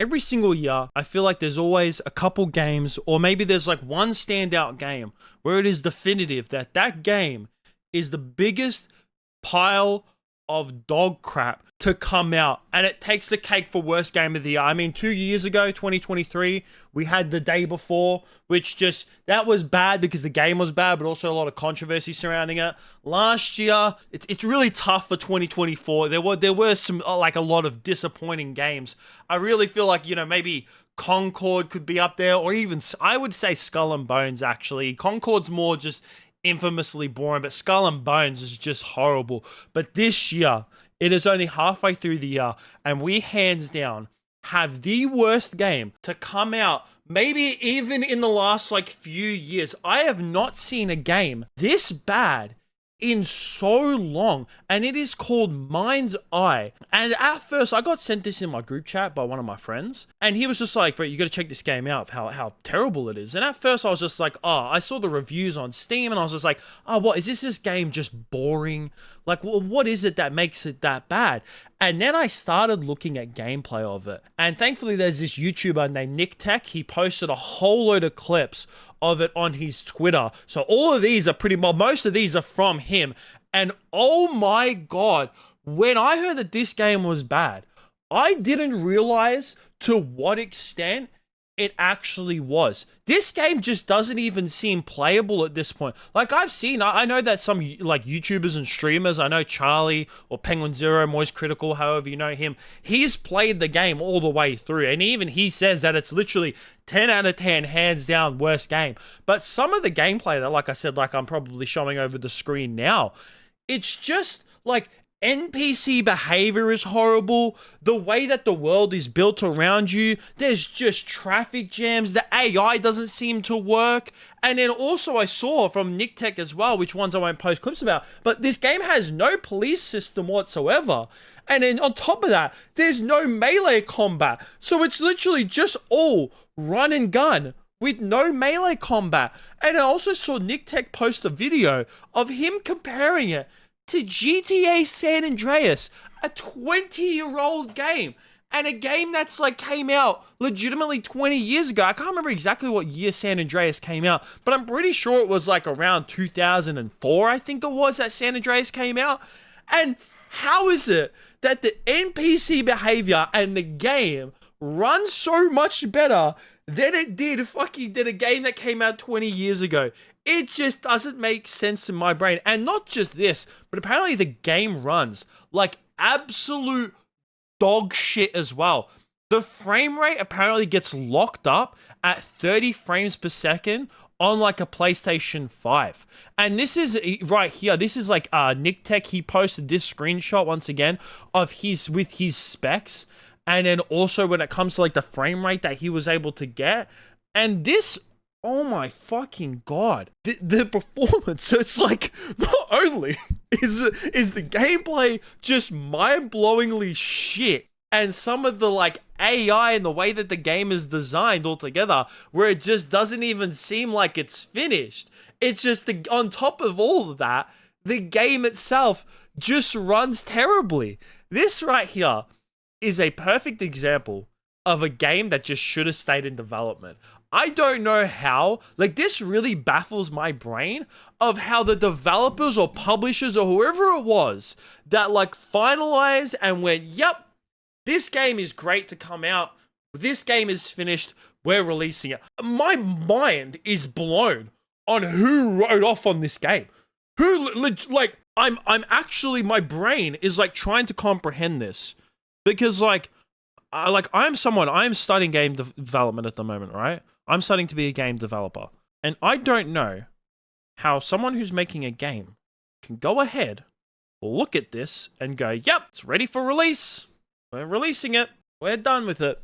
every single year, I feel like there's always a couple games, or maybe there's like one standout game where it is definitive that that game is the biggest pile of dog crap to come out, and it takes the cake for worst game of the year. I mean, 2 years ago, 2023, we had The Day Before, which just, that was bad because the game was bad, but also a lot of controversy surrounding it. Last year, it's really tough for 2024. There were some, like, a lot of disappointing games. I really feel like, you know, maybe Concord could be up there, or even, I would say Skull and Bones, actually. Concord's more just infamously boring, but Skull and Bones is just horrible. But this year, it is only halfway through the year, and we hands down have the worst game to come out, maybe even in the last like few years. I have not seen a game this bad in so long, and it is called Mindseye. And at first, I got sent this in my group chat by one of my friends, and he was just like, bro, you gotta check this game out, how terrible it is. And at first, I was just like, oh, I saw the reviews on Steam, and I was just like, oh, what, is this game just boring? Like, well, what is it that makes it that bad? And then I started looking at gameplay of it. And thankfully, there's this YouTuber named Nick Tech. He posted a whole load of clips of it on his Twitter. So all of these are pretty much, most of these are from him. And oh my God, when I heard that this game was bad, I didn't realize to what extent it actually was. This game just doesn't even seem playable at this point. Like, I've seen, I know that some like YouTubers and streamers, I know Charlie or Penguin Zero, Moist Critical, however you know him, he's played the game all the way through, and even he says that it's literally 10 out of 10, hands down, worst game. But some of the gameplay that, like I said, like I'm probably showing over the screen now, it's just like NPC behavior is horrible. The way that the world is built around you, there's just traffic jams. The AI doesn't seem to work. And then also I saw from Nick Tech as well, which ones I won't post clips about, but this game has no police system whatsoever. And then on top of that, there's no melee combat. So it's literally just all run and gun with no melee combat. And I also saw Nick Tech post a video of him comparing it to GTA San Andreas, a 20-year-old game, and a game that's like came out legitimately 20 years ago. I can't remember exactly what year San Andreas came out, but I'm pretty sure it was like around 2004, I think it was, that San Andreas came out. And how is it that the NPC behavior and the game run so much better than it did a game that came out 20 years ago? It just doesn't make sense in my brain. And not just this, but apparently the game runs like absolute dog shit as well. The frame rate apparently gets locked up at 30 frames per second on like a PlayStation 5. And this is right here. This is like Nick Tech. He posted this screenshot once again of with his specs. And then also when it comes to like the frame rate that he was able to get. And this, oh my fucking God. The performance, so it's like, not only is the gameplay just mind-blowingly shit, and some of the like AI and the way that the game is designed altogether, where it just doesn't even seem like it's finished. It's just, on top of all of that, the game itself just runs terribly. This right here is a perfect example of a game that just should have stayed in development. I don't know how, like, this really baffles my brain of how the developers or publishers or whoever it was that like finalized and went, yep, this game is great to come out. This game is finished. We're releasing it. My mind is blown on who wrote off on this game. Like, I'm actually, my brain is like trying to comprehend this, because I'm studying game development at the moment, right? I'm starting to be a game developer, and I don't know how someone who's making a game can go ahead, look at this, and go, yep, it's ready for release. We're releasing it. We're done with it.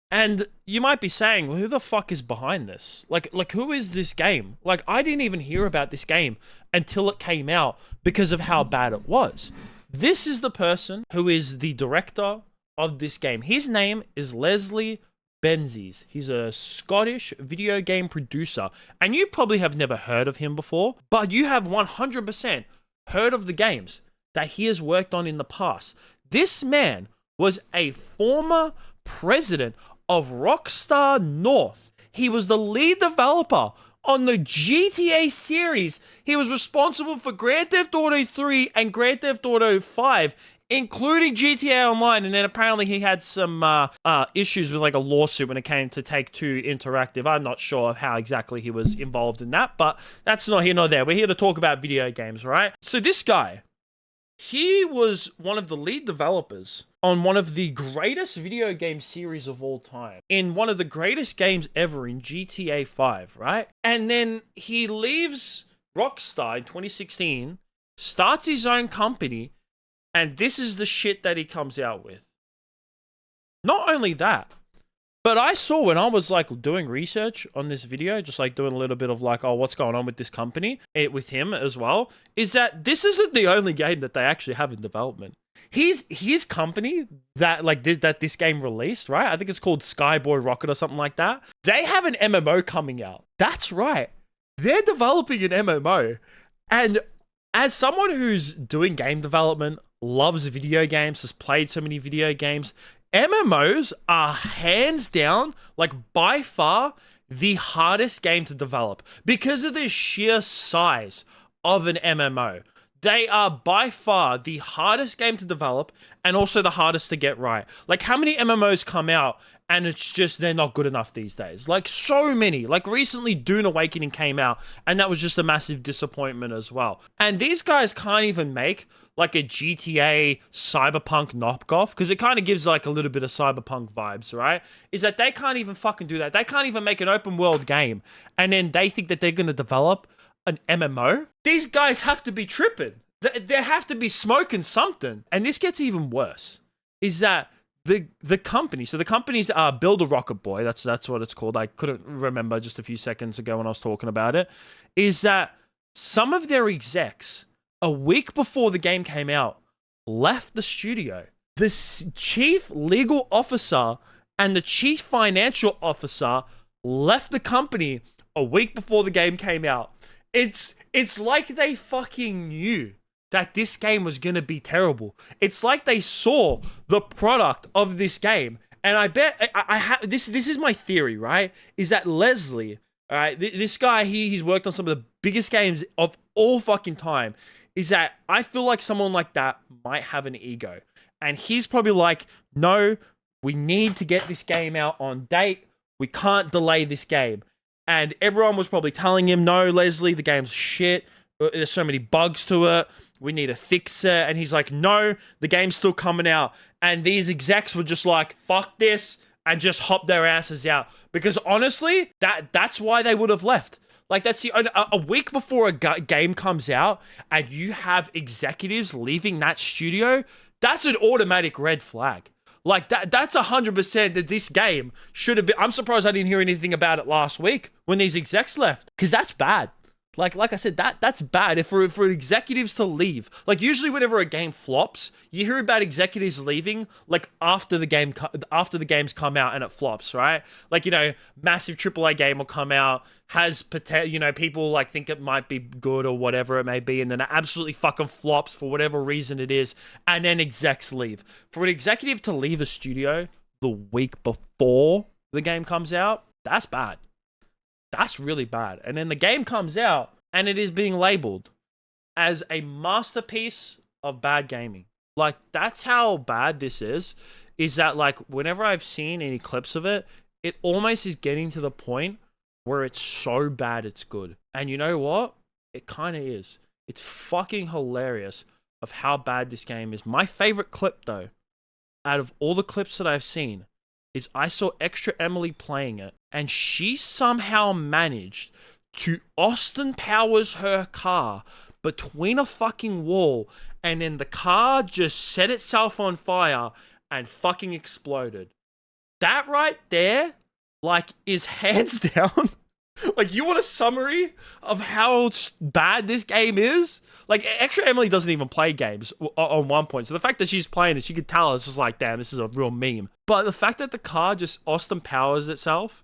And you might be saying, well, who the fuck is behind this? Like who is this game? Like, I didn't even hear about this game until it came out because of how bad it was. This is the person who is the director of this game. His name is Leslie Benzies. He's a Scottish video game producer, and you probably have never heard of him before, but you have 100% heard of the games that he has worked on in the past. This man was a former president of Rockstar North. He was the lead developer on the GTA series. He was responsible for Grand Theft Auto 3 and Grand Theft Auto 5, including GTA Online, and then apparently he had some issues with like a lawsuit when it came to Take-Two Interactive. I'm not sure of how exactly he was involved in that, but that's not here nor there. We're here to talk about video games, right? So this guy, he was one of the lead developers on one of the greatest video game series of all time, in one of the greatest games ever in GTA 5, right? And then he leaves Rockstar in 2016, starts his own company, and this is the shit that he comes out with. Not only that, but I saw when I was like doing research on this video, just like doing a little bit of like, oh, what's going on with this company, with him as well, is that this isn't the only game that they actually have in development. His company that like did that this game released, right? I think it's called Skyboy Rocket or something like that. They have an MMO coming out. That's right. They're developing an MMO. And as someone who's doing game development, loves video games, has played so many video games, MMOs are hands down, like by far, the hardest game to develop because of the sheer size of an MMO. They are by far the hardest game to develop and also the hardest to get right. Like, how many MMOs come out and it's just, they're not good enough these days? Like, so many. Like, recently Dune Awakening came out and that was just a massive disappointment as well. And these guys can't even make like a GTA Cyberpunk knockoff, because it kind of gives like a little bit of Cyberpunk vibes, right? Is that they can't even fucking do that. They can't even make an open world game and then they think that they're going to develop an MMO. These guys have to be tripping. They have to be smoking something. And this gets even worse, is that the company, so the company's Build a Rocket Boy, that's what it's called. I couldn't remember just a few seconds ago when I was talking about it, is that some of their execs, a week before the game came out, left the studio. The chief legal officer and the chief financial officer left the company a week before the game came out. It's like they fucking knew that this game was going to be terrible. It's like they saw the product of this game. And I bet this is my theory, right? Is that Leslie, all right, this guy, he's worked on some of the biggest games of all fucking time, is that I feel like someone like that might have an ego. And he's probably like, no, we need to get this game out on date. We can't delay this game. And everyone was probably telling him, no, Leslie, the game's shit. There's so many bugs to it. We need to fix it. And he's like, no, the game's still coming out. And these execs were just like, fuck this, and just hop their asses out. Because honestly, that's why they would have left. Like, that's a week before a game comes out and you have executives leaving that studio, that's an automatic red flag. Like, that's 100% that this game should have been. I'm surprised I didn't hear anything about it last week when these execs left, because that's bad. Like I said, that's bad. If for executives to leave, like usually whenever a game flops, you hear about executives leaving like after the games come out and it flops, right? Like, you know, massive AAA game will come out, has potential, you know, people like think it might be good or whatever it may be, and then it absolutely fucking flops for whatever reason it is, and then execs leave. For an executive to leave a studio the week before the game comes out, that's bad. That's really bad. And then the game comes out and it is being labeled as a masterpiece of bad gaming. Like, that's how bad this is that like whenever I've seen any clips of it, it almost is getting to the point where it's so bad it's good. And you know what? It kind of is. It's fucking hilarious of how bad this game is. My favorite clip though, out of all the clips that I've seen, is I saw Extra Emily playing it, and she somehow managed to Austin Powers her car between a fucking wall, and then the car just set itself on fire and fucking exploded. That right there, like, is hands down. Like, you want a summary of how bad this game is? Like, Extra Emily doesn't even play games on one point. So the fact that she's playing it, she could tell it's just like, damn, this is a real meme. But the fact that the car just Austin Powers itself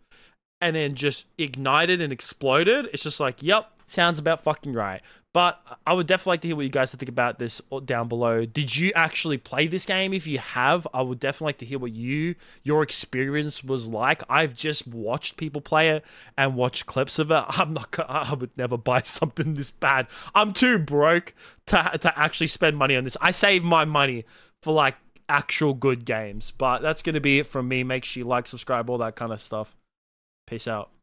and then just ignited and exploded, it's just like, yep, sounds about fucking right. But I would definitely like to hear what you guys think about this down below. Did you actually play this game? If you have, I would definitely like to hear what your experience was like. I've just watched people play it and watched clips of it. I would never buy something this bad. I'm too broke to actually spend money on this. I save my money for like actual good games. But that's going to be it from me. Make sure you like, subscribe, all that kind of stuff. Peace out.